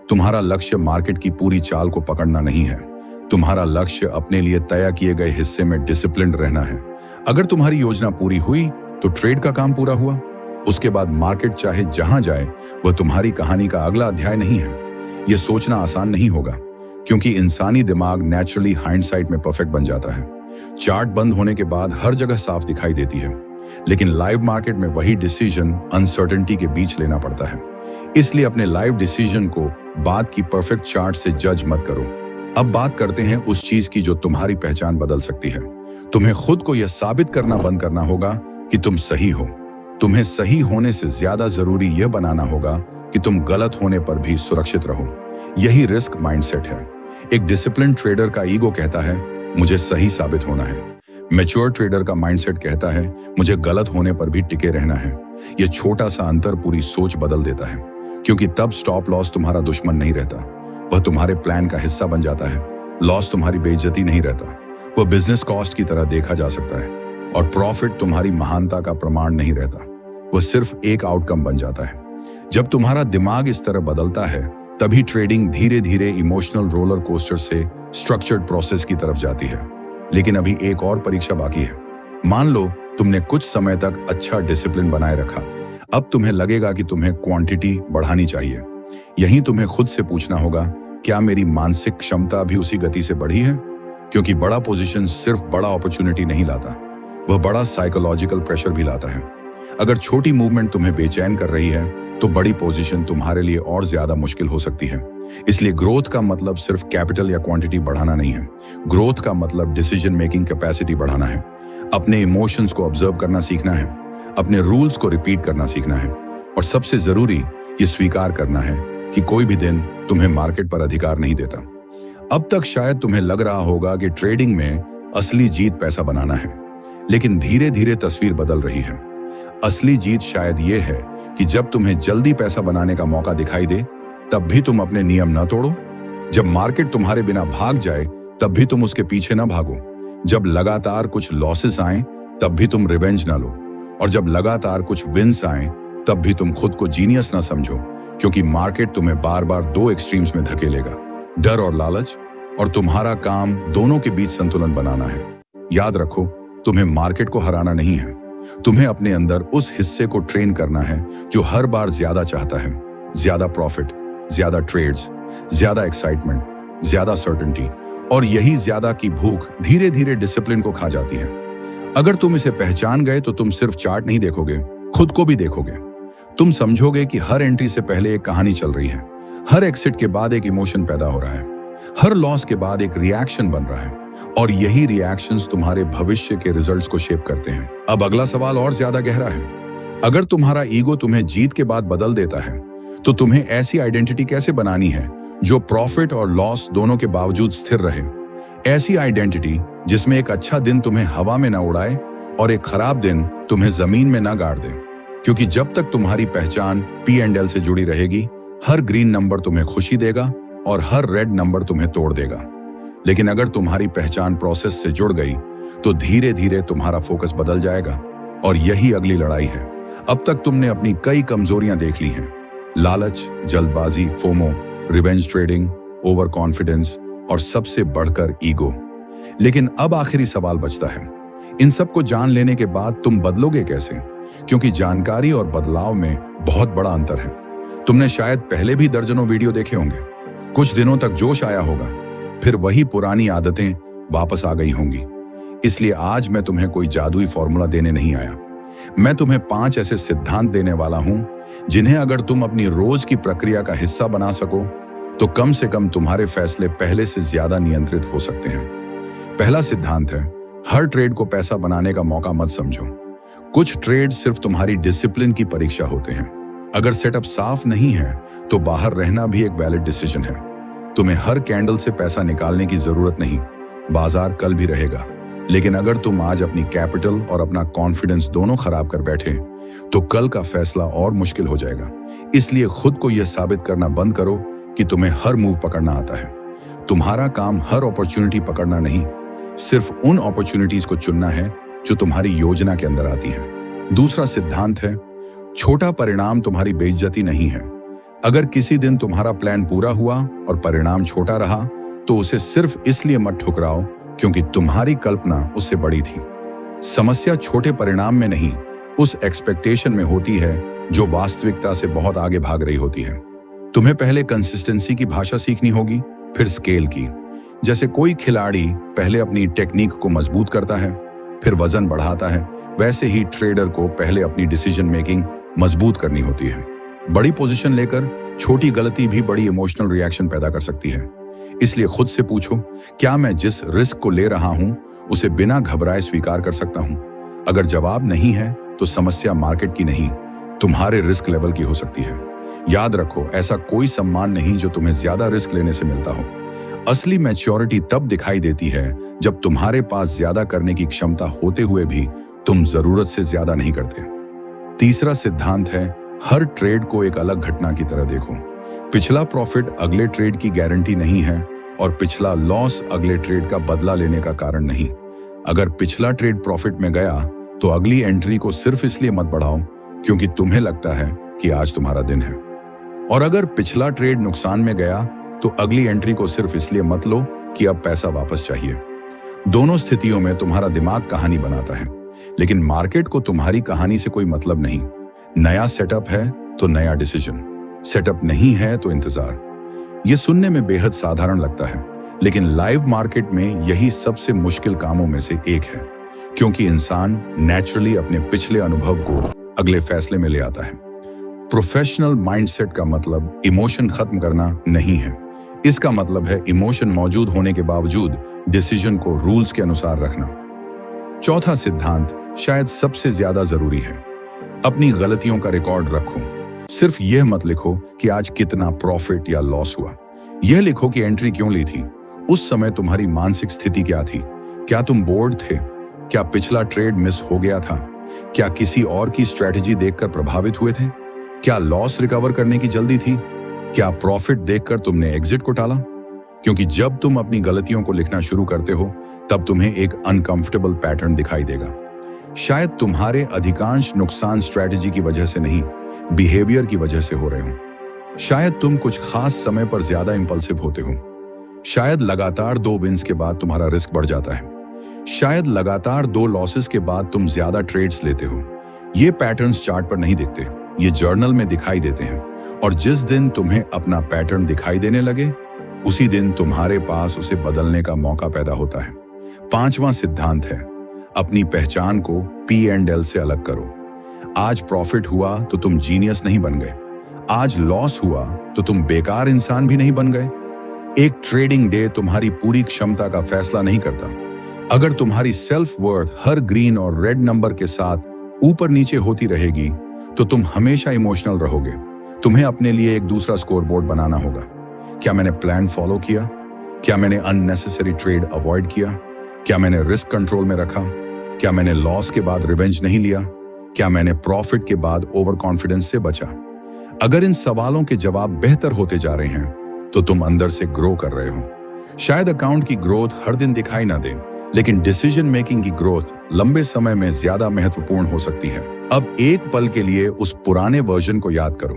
तुम्हारा लक्ष्य मार्केट की पूरी चाल को पकड़ना नहीं है। तुम्हारा लक्ष्य अपने लिए तय किए गए हिस्से में डिसिप्लिन रहना है। अगर तुम्हारी योजना पूरी हुई तो ट्रेड का काम पूरा हुआ। उसके बाद मार्केट चाहे जहां जाए, वह तुम्हारी कहानी का अगला अध्याय नहीं है। यह सोचना आसान नहीं होगा, क्योंकि इंसानी दिमाग नेचुरली हाइंडसाइट में परफेक्ट बन जाता है। चार्ट बंद होने के बाद हर जगह साफ दिखाई देती है, लेकिन लाइव मार्केट में वही डिसीजन अनसर्टेनिटी के बीच लेना पड़ता है। इसलिए अपने लाइव डिसीजन को बाद की परफेक्ट चार्ट से जज मत करो। अब बात करते हैं उस चीज की जो तुम्हारी पहचान बदल सकती है। तुम्हें खुद को यह साबित करना बंद करना होगा कि तुम सही हो। तुम्हें सही होने से ज्यादा जरूरी यह बनाना होगा कि तुम गलत होने पर भी सुरक्षित रहो। यही रिस्क माइंडसेट है। एक डिसिप्लिन ट्रेडर का ईगो कहता है मुझे सही साबित होना है। मैच्योर ट्रेडर का माइंडसेट कहता है मुझे गलत होने पर भी टिके रहना है। यह छोटा सा अंतर पूरी सोच बदल देता है, क्योंकि तब स्टॉप लॉस तुम्हारा दुश्मन नहीं रहता, वह तुम्हारे प्लान का हिस्सा बन जाता है। लॉस तुम्हारी बेइज्जती नहीं रहता, वह बिजनेस कॉस्ट की तरह देखा जा सकता है। और प्रॉफिट तुम्हारी महानता का प्रमाण नहीं रहता, वह सिर्फ एक आउटकम बन जाता है। जब तुम्हारा दिमाग इस तरह बदलता है, तभी ट्रेडिंग धीरे धीरे इमोशनल रोलर कोस्टर से स्ट्रक्चर्ड प्रोसेस की तरफ जाती है। लेकिन अभी एक और परीक्षा बाकी है। मान लो तुमने कुछ समय तक अच्छा डिसिप्लिन बनाए रखा, अब तुम्हें लगेगा कि तुम्हें क्वांटिटी बढ़ानी चाहिए। यहीं तुम्हें खुद से पूछना होगा, क्या मेरी मानसिक क्षमता भी उसी गति से बढ़ी है? क्योंकि बड़ा पोजीशन सिर्फ बड़ा अपॉर्चुनिटी नहीं लाता, वह बड़ा साइकोलॉजिकल प्रेशर भी लाता है। अगर छोटी मूवमेंट तुम्हें बेचैन कर रही है तो बड़ी पोजीशन तुम्हारे लिए और ज्यादा मुश्किल हो सकती है। इसलिए ग्रोथ का मतलब सिर्फ कैपिटल या क्वांटिटी बढ़ाना नहीं है। ग्रोथ का मतलब डिसीजन मेकिंग कैपेसिटी बढ़ाना है। अपने इमोशंस को ऑब्जर्व करना सीखना है, अपने रूल्स को रिपीट करना सीखना है, और सबसे जरूरी ये स्वीकार करना है कि कोई भी दिन तुम्हें मार्केट पर अधिकार नहीं देता। अब तक शायद तुम्हें लग रहा होगा कि ट्रेडिंग में असली जीत पैसा बनाना है, लेकिन धीरे धीरे तस्वीर बदल रही है। असली जीत शायद ये है कि जब तुम्हें जल्दी पैसा बनाने का मौका दिखाई दे, तब भी तुम अपने नियम न तोड़ो। जब मार्केट तुम्हारे बिना भाग जाए, तब भी तुम उसके पीछे न भागो। जब लगातार कुछ लॉसेस आए, तब भी तुम रिवेंज न लो। और जब लगातार कुछ विन्स आए, तब भी तुम खुद को जीनियस न समझो, क्योंकि मार्केट तुम्हें बार बार दो एक्सट्रीम्स में धकेलेगा, डर और लालच, और तुम्हारा काम दोनों के बीच संतुलन बनाना है। याद रखो, तुम्हें मार्केट को हराना नहीं है, तुम्हें अपने अंदर उस हिस्से को ट्रेन करना है जो हर बार ज्यादा चाहता है। ज्यादा प्रॉफिट, ज्यादा ट्रेड्स, ज्यादा एक्साइटमेंट, ज्यादा सर्टेनिटी, और यही ज्यादा की भूख धीरे धीरे डिसिप्लिन को खा जाती है। अगर तुम इसे पहचान गए तो तुम सिर्फ चार्ट नहीं देखोगे, खुद को भी देखोगे। तुम समझोगे कि हर एंट्री से पहले एक कहानी चल रही है, हर एक्सिट के बाद एक इमोशन पैदा हो रहा है, हर लॉस के बाद एक रिएक्शन बन रहा है, और यही रिएक्शंस तुम्हारे भविष्य के रिजल्ट्स को शेप करते हैं। अब अगला सवाल और ज्यादा गहरा है। अगर तुम्हारा ईगो तुम्हें जीत के बाद बदल देता है, तो तुम्हें ऐसी आइडेंटिटी कैसे बनानी है जो प्रॉफिट और लॉस दोनों के बावजूद स्थिर रहे? ऐसी आइडेंटिटी जिसमें एक अच्छा दिन तुम्हें हवा में न उड़ाए और एक खराब दिन तुम्हें जमीन में न गाड़ दे। क्योंकि जब तक तुम्हारी पहचान P&L से जुड़ी रहेगी, हर ग्रीन नंबर तुम्हें खुशी देगा और हर रेड नंबर तुम्हें तोड़ देगा। लेकिन अगर तुम्हारी पहचान प्रोसेस से जुड़ गई, तो धीरे धीरे तुम्हारा फोकस बदल जाएगा। और यही अगली लड़ाई है। अब तक तुमने अपनी कई कमजोरियां देख ली हैं: लालच, जल्दबाजी, FOMO, revenge trading, over confidence और सबसे बढ़कर ईगो। लेकिन अब आखिरी सवाल बचता है, इन सब को जान लेने के बाद तुम बदलोगे कैसे? क्योंकि जानकारी और बदलाव में बहुत बड़ा अंतर है। तुमने शायद पहले भी दर्जनों वीडियो देखे होंगे, कुछ दिनों तक जोश आया होगा, फिर वही पुरानी आदतें वापस आ गई होंगी। इसलिए आज मैं तुम्हें कोई जादुई फॉर्मूला देने नहीं आया। मैं तुम्हें 5 ऐसे सिद्धांत देने वाला हूं जिन्हें अगर तुम अपनी रोज की प्रक्रिया का हिस्सा बना सको, तो कम से कम तुम्हारे फैसले पहले से ज्यादा नियंत्रित हो सकते हैं। पहला सिद्धांत है, हर ट्रेड को पैसा बनाने का मौका मत समझो। कुछ ट्रेड सिर्फ तुम्हारी डिसिप्लिन की परीक्षा होते हैं। अगर सेटअप साफ नहीं है, तो बाहर रहना भी एक वैलिड डिसीजन है। तुम्हें हर कैंडल से पैसा निकालने की जरूरत नहीं, बाजार कल भी रहेगा। लेकिन अगर तुम आज अपनी कैपिटल और अपना कॉन्फिडेंस दोनों खराब कर बैठे, तो कल का फैसला और मुश्किल हो जाएगा। इसलिए खुद को यह साबित करना बंद करो कि तुम्हें हर मूव पकड़ना आता है। तुम्हारा काम हर अपॉर्चुनिटी पकड़ना नहीं, सिर्फ उन अपॉर्चुनिटीज को चुनना है जो तुम्हारी योजना के अंदर आती है। दूसरा सिद्धांत है, छोटा परिणाम तुम्हारी बेइज्जती नहीं है। अगर किसी दिन तुम्हारा प्लान पूरा हुआ और परिणाम छोटा रहा, तो उसे सिर्फ इसलिए मत ठुकराओ क्योंकि तुम्हारी कल्पना उससे बड़ी थी। समस्या छोटे परिणाम में नहीं, उस एक्सपेक्टेशन में होती है जो वास्तविकता से बहुत आगे भाग रही होती है। तुम्हें पहले कंसिस्टेंसी की भाषा सीखनी होगी, फिर स्केल की। जैसे कोई खिलाड़ी पहले अपनी टेक्निक को मजबूत करता है, फिर वजन बढ़ाता है, वैसे ही ट्रेडर को पहले अपनी डिसीजन मेकिंग मजबूत करनी होती है। बड़ी पोजीशन लेकर छोटी गलती भी बड़ी इमोशनल रिएक्शन पैदा कर सकती है। इसलिए खुद से पूछो, क्या मैं जिस रिस्क को ले रहा हूं उसे बिना घबराए स्वीकार कर सकता हूं? अगर जवाब नहीं है, तो समस्या मार्केट की नहीं, तुम्हारे रिस्क लेवल की हो सकती है। याद रखो, ऐसा कोई सम्मान नहीं जो तुम्हें ज्यादा रिस्क लेने से मिलता हो। असली मैच्योरिटी तब दिखाई देती है जब तुम्हारे पास ज्यादा करने की क्षमता होते हुए भी तुम जरूरत से ज्यादा नहीं करते। तीसरा सिद्धांत है, हर ट्रेड को एक अलग घटना की तरह देखो। पिछला प्रॉफिट अगले ट्रेड की गारंटी नहीं है और पिछला लॉस अगले ट्रेड का बदला लेने का कारण नहीं। अगर पिछला ट्रेड प्रॉफिट में गया, तो अगली एंट्री को सिर्फ इसलिए मत बढ़ाओ क्योंकि तुम्हें लगता है कि आज तुम्हारा दिन है। और अगर पिछला ट्रेड नुकसान में गया, तो अगली एंट्री को सिर्फ इसलिए मत लो कि अब पैसा वापस चाहिए। दोनों स्थितियों में तुम्हारा दिमाग कहानी बनाता है, लेकिन मार्केट को तुम्हारी कहानी से कोई मतलब नहीं। नया सेटअप है तो नया डिसीजन, सेटअप नहीं है तो इंतजार। यह सुनने में बेहद साधारण लगता है, लेकिन लाइव मार्केट में यही सबसे मुश्किल कामों में से एक है, क्योंकि इंसान नेचुरली अपने पिछले अनुभव को अगले फैसले में ले आता है। प्रोफेशनल माइंडसेट का मतलब इमोशन खत्म करना नहीं है। इसका मतलब है इमोशन मौजूद होने के बावजूद डिसीजन को रूल्स के अनुसार रखना। चौथा सिद्धांत शायद सबसे ज्यादा जरूरी है, अपनी गलतियों का रिकॉर्ड रखो। सिर्फ यह मत लिखो कि आज कितना प्रॉफिट या लॉस हुआ, यह लिखो कि एंट्री क्यों ली थी, उस समय तुम्हारी मानसिक स्थिति क्या थी, क्या तुम बोर्ड थे, क्या पिछला ट्रेड मिस हो गया था, क्या किसी और की स्ट्रेटेजी देखकर प्रभावित हुए थे, क्या लॉस रिकवर करने की जल्दी थी, क्या प्रॉफिट देखकर तुमने एग्जिट को टाला। क्योंकि जब तुम अपनी गलतियों को लिखना शुरू करते हो, तब तुम्हें एक अनकंफर्टेबल पैटर्न दिखाई देगा। शायद तुम्हारे अधिकांश नुकसान स्ट्रेटेजी की वजह से नहीं, बिहेवियर की वजह से हो रहे हो। शायद तुम कुछ खास समय पर ज्यादा इंपल्सिव होते हो। शायद लगातार 2 विन्स के बाद तुम्हारा रिस्क बढ़ जाता है। शायद लगातार 2 लॉसेस के बाद तुम ज्यादा ट्रेड्स लेते हो। ये पैटर्न्स चार्ट पर नहीं दिखते, ये जर्नल में दिखाई देते हैं। और जिस दिन तुम्हें अपना पैटर्न दिखाई देने लगे, उसी दिन तुम्हारे पास उसे बदलने का मौका पैदा होता है। 5वां सिद्धांत है, अपनी पहचान को P&L से अलग करो। आज प्रॉफिट हुआ तो तुम जीनियस नहीं बन गए, आज लॉस हुआ तो तुम बेकार इंसान भी नहीं बन गए। एक ट्रेडिंग डे तुम्हारी पूरी क्षमता का फैसला नहीं करता। अगर तुम्हारी सेल्फ वर्थ हर ग्रीन और रेड नंबर के साथ ऊपर नीचे होती रहेगी, तो तुम हमेशा इमोशनल रहोगे। तुम्हें अपने लिए एक दूसरा स्कोरबोर्ड बनाना होगा। क्या मैंने प्लान फॉलो किया? क्या मैंने अननेसेसरी ट्रेड अवॉइड किया? क्या मैंने रिस्क कंट्रोल में रखा? क्या मैंने लॉस के बाद रिवेंज नहीं लिया? क्या मैंने प्रॉफिट के बाद ओवर कॉन्फिडेंस से बचा? अगर इन सवालों के जवाब बेहतर होते जा रहे हैं तो तुम अंदर से ग्रो कर रहे हो। शायद अकाउंट की ग्रोथ हर दिन दिखाई ना दे, लेकिन डिसीजन मेकिंग की ग्रोथ लंबे समय में ज्यादा महत्वपूर्ण हो सकती है। अब एक पल के लिए उस पुराने वर्जन को याद करो।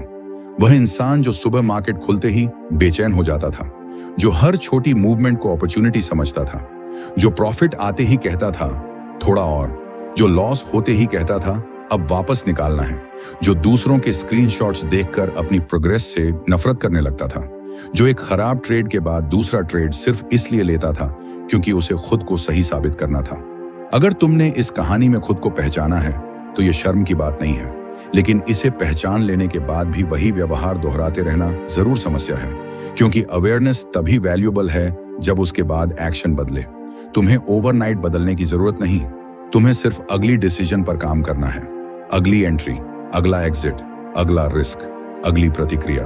वह इंसान जो सुबह मार्केट खुलते ही बेचैन हो जाता था, जो हर छोटी मूवमेंट को अपॉर्चुनिटी समझता था, जो प्रॉफिट आते ही कहता था थोड़ा और, जो लॉस होते ही कहता था अब वापस निकालना है, जो दूसरों के स्क्रीनशॉट्स देखकर अपनी प्रोग्रेस से नफरत करने लगता था, जो एक खराब ट्रेड के बाद दूसरा ट्रेड सिर्फ इसलिए लेता था क्योंकि उसे खुद को सही साबित करना था। अगर तुमने इस कहानी में खुद को पहचाना है तो यह शर्म की बात नहीं है, लेकिन इसे पहचान लेने के बाद भी वही व्यवहार दोहराते रहना जरूर समस्या है, क्योंकि अवेयरनेस तभी वैल्यूएबल है जब उसके बाद एक्शन बदले। तुम्हें ओवरनाइट बदलने की जरूरत नहीं, तुम्हें सिर्फ अगली डिसीजन पर काम करना है। अगली एंट्री, अगला एग्जिट, अगला रिस्क, अगली प्रतिक्रिया।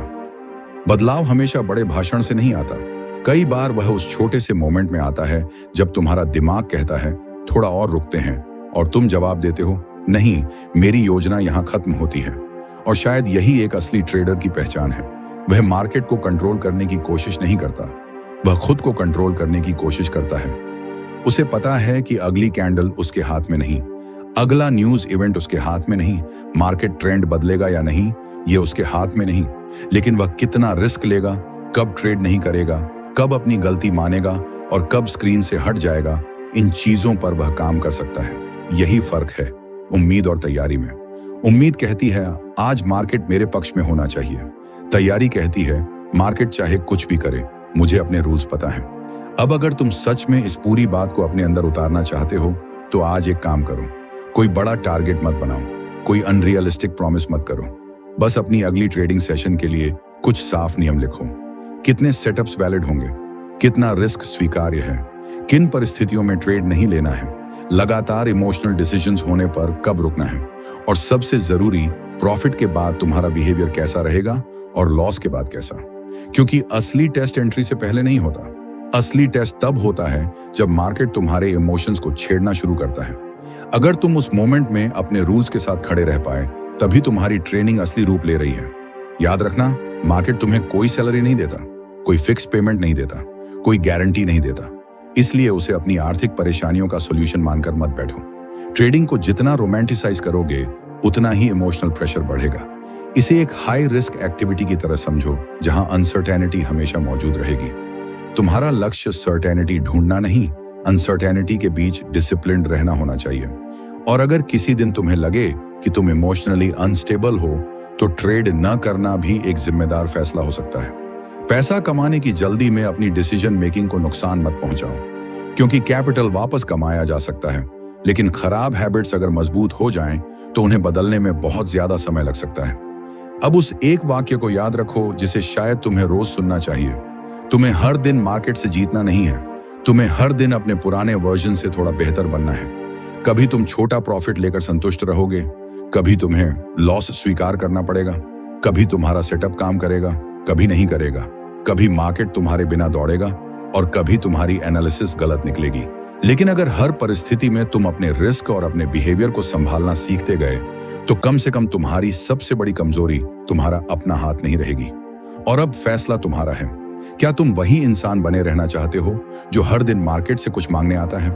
बदलाव हमेशा बड़े भाषण से नहीं आता। कई बार वह उस छोटे से मोमेंट में आता है जब तुम्हारा दिमाग कहता है थोड़ा और रुकते हैं, और तुम जवाब देते हो नहीं, मेरी योजना यहां खत्म होती है। और शायद यही एक असली ट्रेडर की पहचान है। वह मार्केट को कंट्रोल करने की कोशिश नहीं करता, वह खुद को कंट्रोल करने की कोशिश करता है। उसे पता है कि अगली कैंडल उसके हाथ में नहीं, अगला न्यूज इवेंट उसके हाथ में नहीं, मार्केट ट्रेंड बदलेगा या नहीं ये उसके हाथ में नहीं, लेकिन वह कितना रिस्क लेगा, कब ट्रेड नहीं करेगा, कब अपनी गलती मानेगा और कब स्क्रीन से हट जाएगा, इन चीजों पर वह काम कर सकता है। यही फर्क है उम्मीद और तैयारी में। उम्मीद कहती है आज मार्केट मेरे पक्ष में होना चाहिए। तैयारी कहती है मार्केट चाहे कुछ भी करे, मुझे अपने रूल्स पता है। अब अगर तुम सच में इस पूरी बात को अपने अंदर उतारना चाहते हो तो आज एक काम करो। कोई बड़ा टारगेट मत बनाओ, कोई अनरियलिस्टिक प्रॉमिस मत करो। बस अपनी अगली ट्रेडिंग सेशन के लिए कुछ साफ नियम लिखो। कितने सेटअप्स वैलिड होंगे, कितना रिस्क स्वीकार्य है, किन परिस्थितियों में ट्रेड नहीं लेना है, लगातार इमोशनल डिसीजंस होने पर कब रुकना है, और सबसे जरूरी प्रॉफिट के बाद तुम्हारा बिहेवियर कैसा रहेगा और लॉस के बाद कैसा। क्योंकि असली टेस्ट एंट्री से पहले नहीं होता। असली टेस्ट तब होता है जब मार्केट तुम्हारे इमोशंस को छेड़ना शुरू करता है। अगर तुम उस मोमेंट में अपने रूल्स के साथ खड़े रह पाए तभी तुम्हारी ट्रेनिंग असली रूप ले रही है। याद रखना, मार्केट तुम्हें कोई सैलरी नहीं देता, कोई फिक्स पेमेंट नहीं देता, कोई गारंटी नहीं देता। इसलिए उसे अपनी आर्थिक परेशानियों का सॉल्यूशन मानकर मत बैठो। ट्रेडिंग को जितना रोमांटिसाइज करोगे उतना ही इमोशनल प्रेशर बढ़ेगा। इसे एक हाई रिस्क एक्टिविटी की तरह समझो जहां अनसर्टेनिटी हमेशा मौजूद रहेगी। तुम्हारा लक्ष्य सर्टेनिटी ढूंढना नहीं, अनसर्टेनिटी के बीच डिसिप्लिन्ड रहना होना चाहिए। और अगर किसी दिन तुम्हें लगे कि तुम इमोशनली अनस्टेबल हो तो ट्रेड न करना भी एक जिम्मेदार फैसला हो सकता है। पैसा कमाने की जल्दी में अपनी डिसीजन मेकिंग को नुकसान मत पहुंचाओ, क्योंकि कैपिटल वापस कमाया जा सकता है, लेकिन खराब हैबिट्स अगर मजबूत हो जाएं तो उन्हें बदलने में बहुत ज्यादा समय लग सकता है। अब उस एक वाक्य को याद रखो जिसे शायद तुम्हें रोज सुनना चाहिए। तुम्हें हर दिन मार्केट से जीतना नहीं है, तुम्हें हर दिन अपने पुराने वर्जन से थोड़ा बेहतर बनना है। कभी तुम छोटा प्रॉफिट लेकर संतुष्ट रहोगे, कभी तुम्हें लॉस स्वीकार करना पड़ेगा, कभी तुम्हारा सेटअप काम करेगा, कभी नहीं करेगा, कभी मार्केट तुम्हारे बिना दौड़ेगा और कभी तुम्हारी एनालिसिस गलत निकलेगी। लेकिन अगर हर परिस्थिति में तुम अपने रिस्क और अपने बिहेवियर को संभालना सीखते गए तो कम से कम तुम्हारी सबसे बड़ी कमजोरी तुम्हारा अपना हाथ नहीं रहेगी। और अब फैसला तुम्हारा है। क्या तुम वही इंसान बने रहना चाहते हो जो हर दिन मार्केट से कुछ मांगने आता है,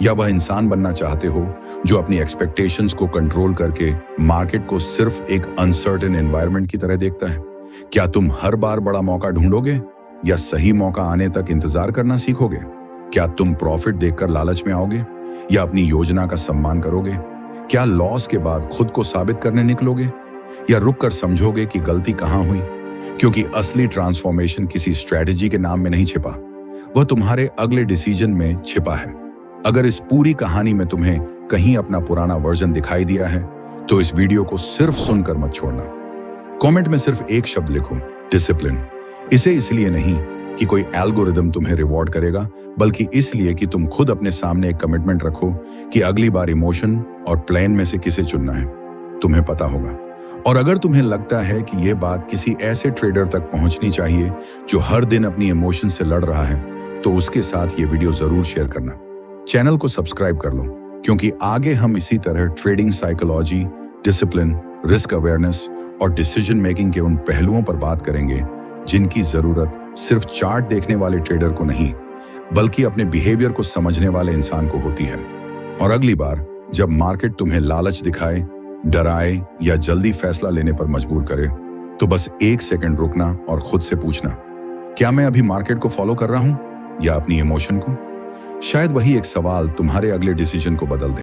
या वह इंसान बनना चाहते हो जो अपनी एक्सपेक्टेशंस को कंट्रोल करके मार्केट को सिर्फ एक अनसर्टेन एनवायरनमेंट की तरह देखता है? क्या तुम हर बार बड़ा मौका ढूंढोगे या सही मौका आने तक इंतजार करना सीखोगे? क्या तुम प्रॉफिट देखकर लालच में आओगे या अपनी योजना का सम्मान करोगे? क्या लॉस के बाद खुद को साबित करने निकलोगे या रुक कर समझोगे कि गलती कहां हुई? क्योंकि असली ट्रांसफॉर्मेशन किसी स्ट्रेटेजी के नाम में नहीं छिपा, वह तुम्हारे अगले डिसीजन में छिपा है। अगर इस पूरी कहानी में तुम्हें कहीं अपना पुराना वर्जन दिखाई दिया है तो इस वीडियो को सिर्फ सुनकर मत छोड़ना। कमेंट में सिर्फ एक शब्द लिखो, डिसिप्लिन। इसे इसलिए नहीं कि कोई एल्गोरिदम तुम्हें रिवॉर्ड करेगा, बल्कि इसलिए कि तुम खुद अपने सामने एक कमिटमेंट रखो कि अगली बार इमोशन और प्लान में से किसे चुनना है। तुम्हें पता होगा और अगर तुम्हें लगता है कि यह बात किसी ऐसे ट्रेडर तक पहुंचनी चाहिए जो हर दिन अपनी इमोशन से लड़ रहा है, तो उसके साथ ये वीडियो जरूर शेयर करना। चैनल को सब्सक्राइब कर लो, क्योंकि आगे हम इसी तरह trading psychology, discipline, risk awareness और डिसीजन मेकिंग के उन पहलुओं पर बात करेंगे जिनकी जरूरत सिर्फ चार्ट देखने वाले ट्रेडर को नहीं, बल्कि अपने बिहेवियर को समझने वाले इंसान को होती है। और अगली बार जब मार्केट तुम्हें लालच दिखाए, डराए या जल्दी फैसला लेने पर मजबूर करे, तो बस 1 सेकंड रुकना और खुद से पूछना, क्या मैं अभी मार्केट को फॉलो कर रहा हूं या अपनी इमोशन को? शायद वही एक सवाल तुम्हारे अगले डिसीजन को बदल दे।